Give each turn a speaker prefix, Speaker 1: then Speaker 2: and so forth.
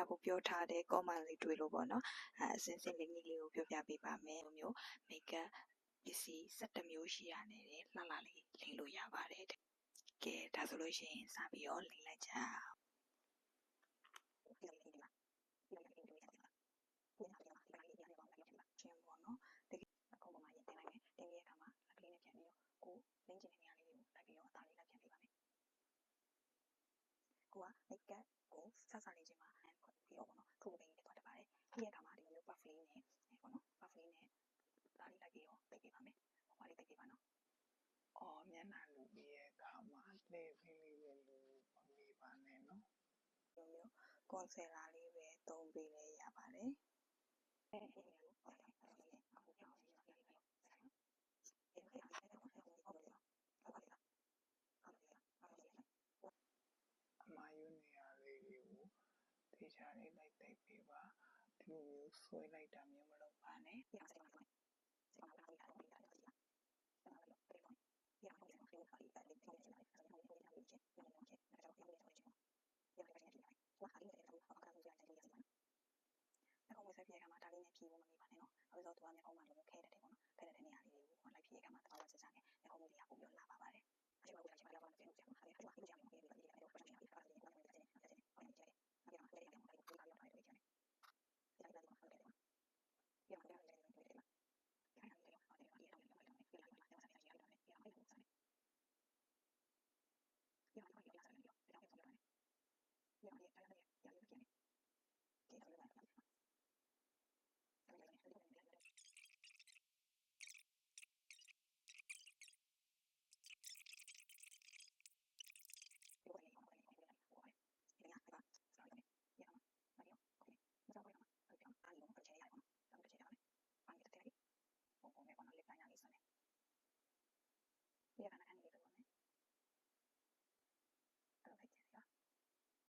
Speaker 1: ဖို့ပြောထားတဲ့ comment လေးတွေ့လို့ပေါ့နော်အစင်းစင်းလေးနည်းလေးကိုပြောပြပေးပါမယ်မျိုး makeup ပစ္စည်း17မျိုးရှိရတယ်လှလှလေးလိမ့်လို့ရပါတယ်ကဲဒါဆိုလို့ရှိရင်စပြီးတော့လိမ့်လိုက်ကြချင်းပေါ့နော်တကယ်အခုပုံမှန်ရင်တင်လိုက်မယ်တင်ပြီးတဲ့အခါမှာလက်ကလေးနဲ့ပြန်ပြီးတော့ကိုလိမ့်ချင်တဲ့နေရာလေးတွေကိုလိုက်ပြီးတော့အသားလေးလိုက်ပြန်ပေးပါမယ်ကိုက makeup ကိုစစလေးချင်းမှာပြီးတော့ပေါ့နော်ထိုးပေးနေသွားတတ်ပါတယ်ပြီးတဲ့အခါမှာဒီလိုမျိုး puff လေးနဲ့ပေါ့နော် puff လေးနဲ့ဒါလေးလိုက်ပြီးတော့ပိတ်ပေးပါမယ်ဟိုလေးပိတ်ပေးပါနော်
Speaker 2: မျက်နှာလူပြီးရဲ့အခါမှာလေဖိလေးပဲလူမမေးပါနဲ့နော်
Speaker 1: ဒီလိုမျိုး concealer လေးပဲသုံးပေးလဲရပါတယ်
Speaker 2: အမာယူနေရာလေးတွေကိုတေချာလေးလိုက်သိပ်ပေးပါဒီလိုမျိုးဆွဲလိုက်တာမျိုးမလုပ်ပါနဲ့
Speaker 1: အခုမဆက်ပြရမှာဒါလေးနဲ့ဖြီးဖို့မမေ့ပါနဲ့နော်။အခုဆိုသူကမျက်ခုံးမှာလို